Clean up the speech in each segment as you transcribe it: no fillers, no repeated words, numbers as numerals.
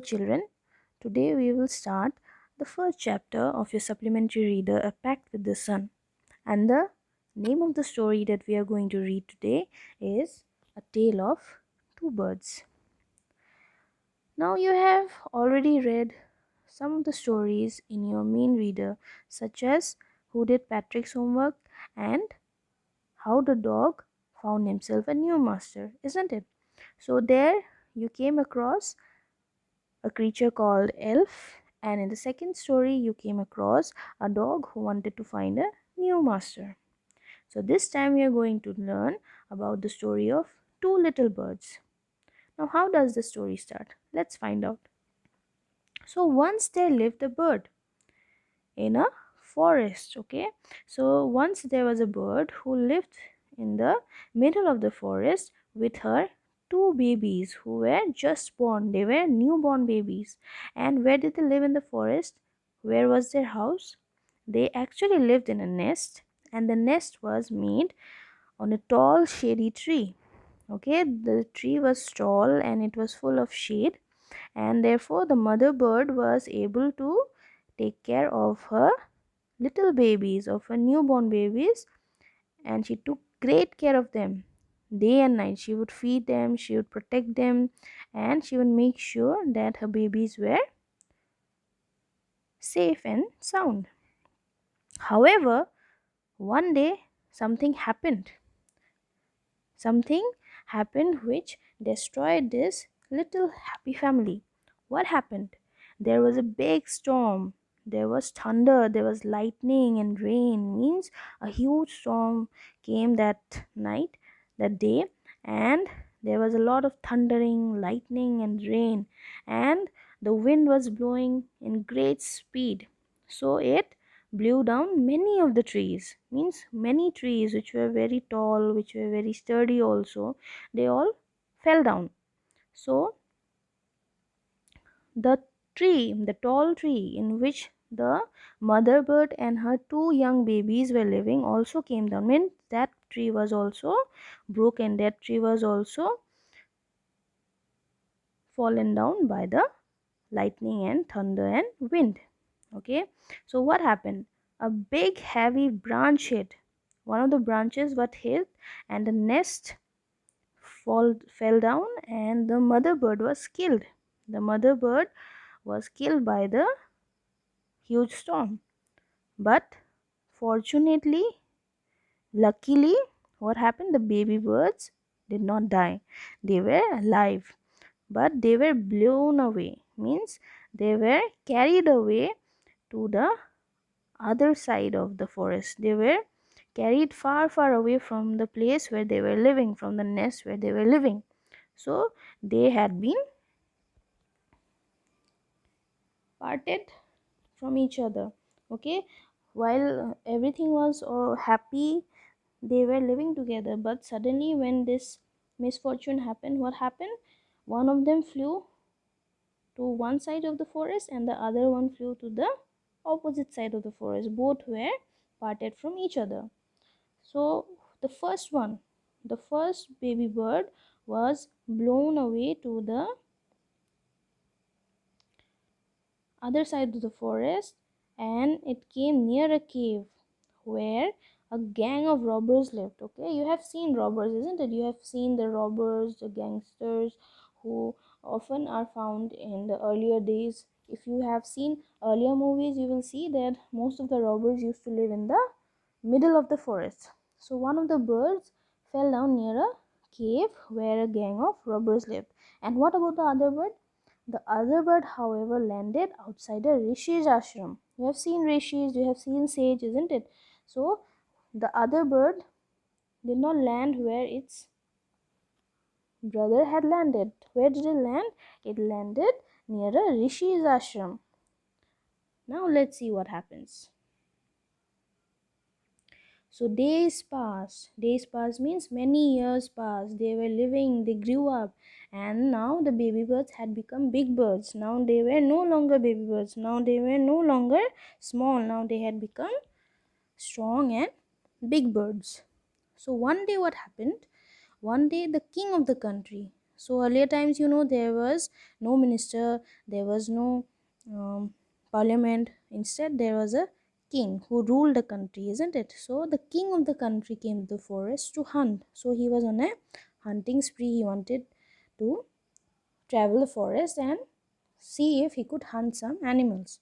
children. Today we will start the first chapter of your supplementary reader, A Pact with the Sun. And the name of the story that we are going to read today is A Tale of Two Birds. Now, you have already read some of the stories in your main reader, such as Who Did Patrick's Homework and How the Dog Found Himself a New Master, isn't it? So, there you came across a creature called Elf, and in the second story, you came across a dog who wanted to find a new master. So, this time we are going to learn about the story of two little birds. Now, how does the story start? Let's find out. So, once there lived a bird in a forest. Okay, so once there was a bird who lived in the middle of the forest with her two babies who were just born. They were newborn babies. And where did they live in the forest? Where was their house? They actually lived in a nest, and the nest was made on a tall shady tree. Okay, the tree was tall and it was full of shade, and therefore the mother bird was able to take care of her little babies, of her newborn babies, and she took great care of them day and night. She would feed them, she would protect them, and she would make sure that her babies were safe and sound. However, one day something happened which destroyed this little happy family. What happened? There was a big storm. There was thunder, there was lightning and rain. Means a huge storm came that night, that day, and there was a lot of thundering, lightning, and rain, and the wind was blowing in great speed. So it blew down many of the trees. Means many trees which were very tall, which were very sturdy also, they all fell down. So the the tall tree in which the mother bird and her two young babies were living, also came down. Means that tree was also broken. That tree was also fallen down by the lightning and thunder and wind. Okay, so what happened? A big heavy branch hit. One of the branches got hit, and the nest fell down, and the mother bird was killed. The mother bird was killed by the huge storm. But fortunately, luckily, what happened? The baby birds did not die. They were alive, but they were blown away. Means they were carried away to the other side of the forest. They were carried far, far away from the place where they were living, from the nest where they were living. So they had been parted from each other. Okay, while everything was happy, they were living together. But suddenly, when this misfortune happened, what happened? One of them flew to one side of the forest, and the other one flew to the opposite side of the forest. Both were parted from each other. So the first one, the first baby bird was blown away to the other side of the forest, and it came near a cave where a gang of robbers lived. Okay, you have seen robbers, isn't it? You have seen the robbers, the gangsters who often are found in the earlier days. If you have seen earlier movies, you will see that most of the robbers used to live in the middle of the forest. So one of the birds fell down near a cave where a gang of robbers lived. And what about the other bird? The other bird, however, landed outside a Rishi's ashram. You have seen rishis, you have seen sage, isn't it? So the other bird did not land where its brother had landed. Where did it land? It landed near a Rishi's ashram. Now let's see what happens. So days passed. Days passed means many years passed. They were living, they grew up, and now the baby birds had become big birds. Now they were no longer baby birds. Now they were no longer small. Now they had become strong and big birds. So one day what happened? One day the king of the country. So earlier times, there was no minister, there was no um, parliament. Instead, there was a king who ruled the country, isn't it? So the king of the country came to the forest to hunt. So he was on a hunting spree. He wanted to travel the forest and see if he could hunt some animals.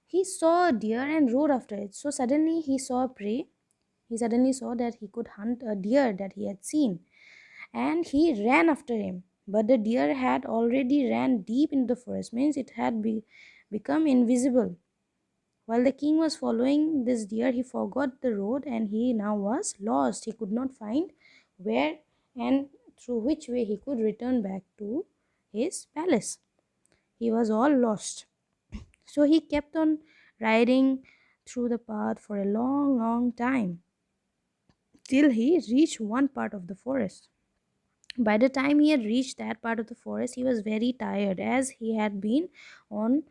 He saw a deer and rode after it. So suddenly he saw a prey. He suddenly saw that he could hunt a deer that he had seen, and he ran after him. But the deer had already ran deep into the forest, means it had become invisible. While the king was following this deer, he forgot the road and he now was lost. He could not find where and through which way he could return back to his palace. He was all lost. So he kept on riding through the path for a long, long time till he reached one part of the forest. By the time he had reached that part of the forest, he was very tired, as he had been on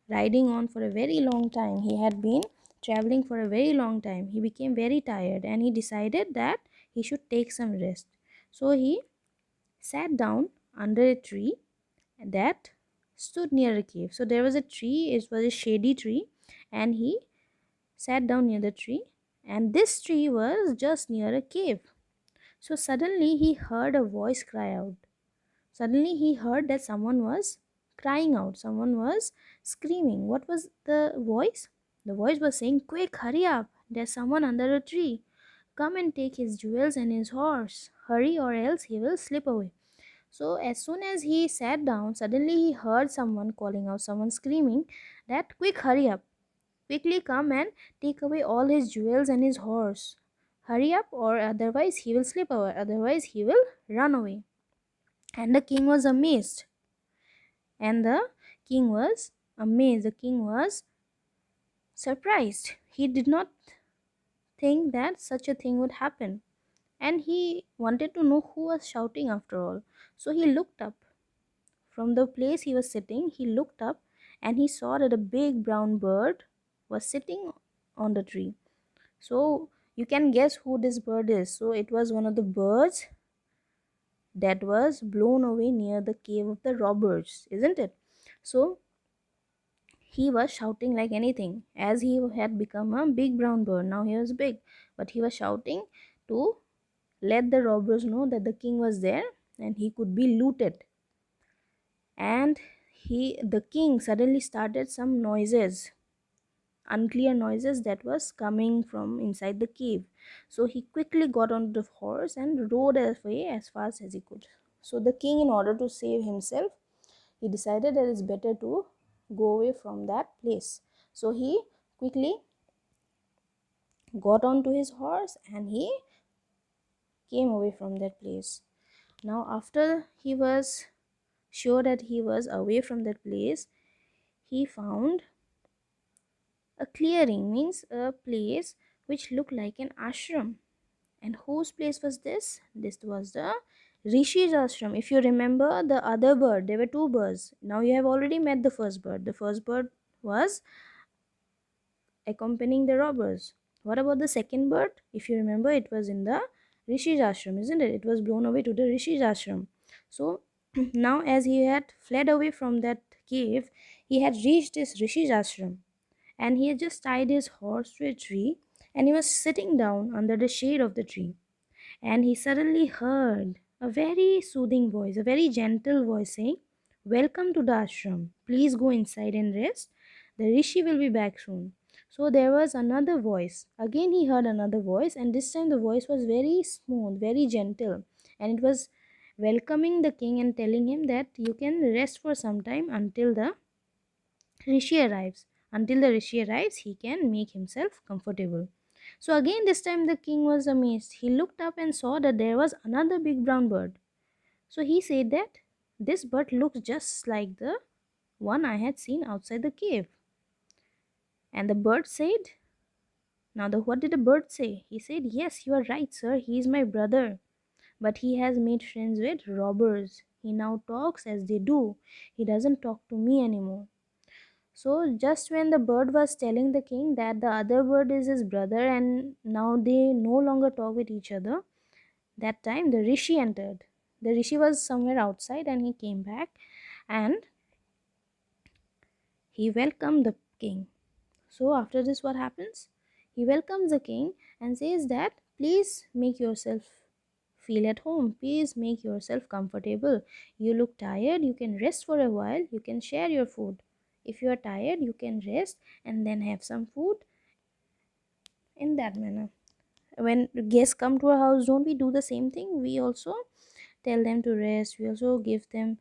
riding on for a very long time. He had been traveling for a very long time. He became very tired and he decided that he should take some rest. So he sat down under a tree that stood near a cave. So there was a tree, it was a shady tree, and he sat down near the tree, and this tree was just near a cave. So suddenly he heard a voice cry out. Suddenly he heard that someone was crying out, someone was screaming. What was the voice? The voice was saying, "Quick, hurry up, there's someone under a tree. Come and take his jewels and his horse. Hurry, or else he will slip away." So as soon as he sat down, suddenly he heard someone calling out, someone screaming that, "Quick, hurry up. Quickly come and take away all his jewels and his horse. Hurry up, or otherwise he will slip away, otherwise he will run away." And the king was amazed. And the king was amazed. The king was surprised. He did not think that such a thing would happen. And he wanted to know who was shouting after all. So he looked up. From the place he was sitting, he looked up and he saw that a big brown bird was sitting on the tree. So you can guess who this bird is. So it was one of the birds that was blown away near the cave of the robbers, isn't it? So he was shouting like anything, as he had become a big brown bird. Now he was big, but he was shouting to let the robbers know that the king was there and he could be looted. And the king suddenly started some noises, unclear noises that was coming from inside the cave. So he quickly got onto the horse and rode away as fast as he could. So the king, in order to save himself, he decided that it's better to go away from that place. So he quickly got onto his horse and he came away from that place. Now after he was sure that he was away from that place, he found a clearing, means a place which looked like an ashram. And whose place was this? This was the Rishi's ashram. If you remember the other bird, there were two birds. Now you have already met the first bird. The first bird was accompanying the robbers. What about the second bird? If you remember, it was in the Rishi's ashram, isn't it? It was blown away to the Rishi's ashram. So now, as he had fled away from that cave, he had reached this Rishi's ashram, and he had just tied his horse to a tree, and he was sitting down under the shade of the tree. And he suddenly heard a very soothing voice, a very gentle voice saying, "Welcome to the ashram. Please go inside and rest. The Rishi will be back soon." So there was another voice. Again, he heard another voice, and this time the voice was very smooth, very gentle, and it was welcoming the king and telling him that you can rest for some time until the Rishi arrives. Until the Rishi arrives, he can make himself comfortable. So again, this time the king was amazed. He looked up and saw that there was another big brown bird. So he said that this bird looks just like the one I had seen outside the cave. And the bird said, what did the bird say? He said, "Yes, you are right, sir. He is my brother. But he has made friends with robbers. He now talks as they do. He doesn't talk to me anymore." So just when the bird was telling the king that the other bird is his brother and now they no longer talk with each other, that time the Rishi entered. The rishi was somewhere outside and he came back and he welcomed the king. So after this, what happens? He welcomes the king and says that please make yourself feel at home. Please make yourself comfortable. You look tired, you can rest for a while, you can share your food. If you are tired, you can rest and then have some food in that manner. When guests come to our house, don't we do the same thing? We also tell them to rest, we also give them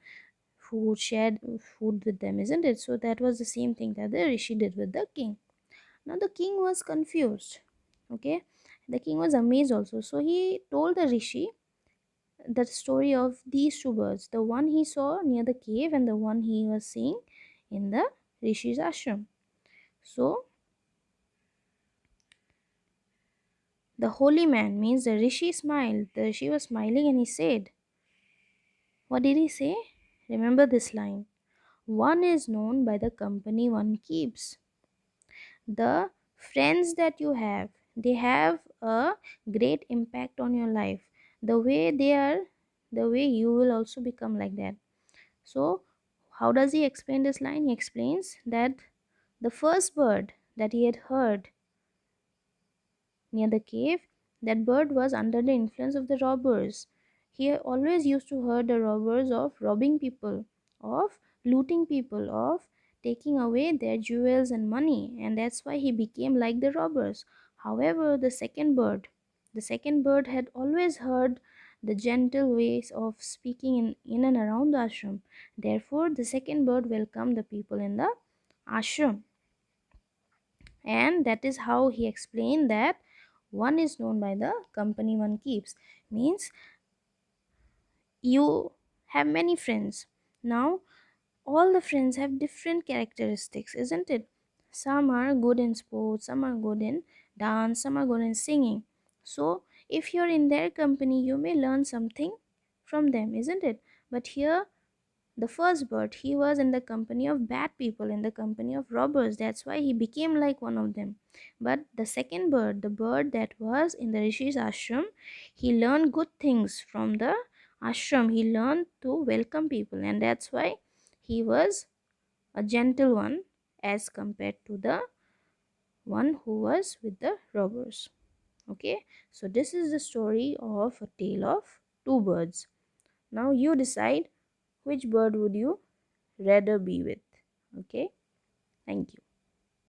food, shared food with them, isn't it? So that was the same thing that the rishi did with the king. Now the king was confused. Okay, the king was amazed also. So he told the rishi the story of these two birds, the one he saw near the cave and the one he was seeing in the rishi's ashram. So the holy man, means the rishi, smiled. The rishi was smiling and he said, what did he say? Remember this line: one is known by the company one keeps. The friends that you have, they have a great impact on your life. The way they are, the way you will also become like that. So how does he explain this line? He explains that the first bird that he had heard near the cave, that bird was under the influence of the robbers. He always used to hear the robbers of robbing people, of looting people, of taking away their jewels and money, and that's why he became like the robbers. However, the second bird had always heard the gentle ways of speaking in and around the ashram. Therefore, the second bird welcomed the people in the ashram, and that is how he explained that one is known by the company one keeps. Means you have many friends. Now all the friends have different characteristics, isn't it? Some are good in sports, some are good in dance, some are good in singing. So if you're in their company, you may learn something from them, isn't it? But here, the first bird, he was in the company of bad people, in the company of robbers. That's why he became like one of them. But the second bird, the bird that was in the Rishi's ashram, he learned good things from the ashram. He learned to welcome people, and that's why he was a gentle one as compared to the one who was with the robbers. Okay, so this is the story of a tale of two birds. Now you decide which bird would you rather be with. Okay, thank you.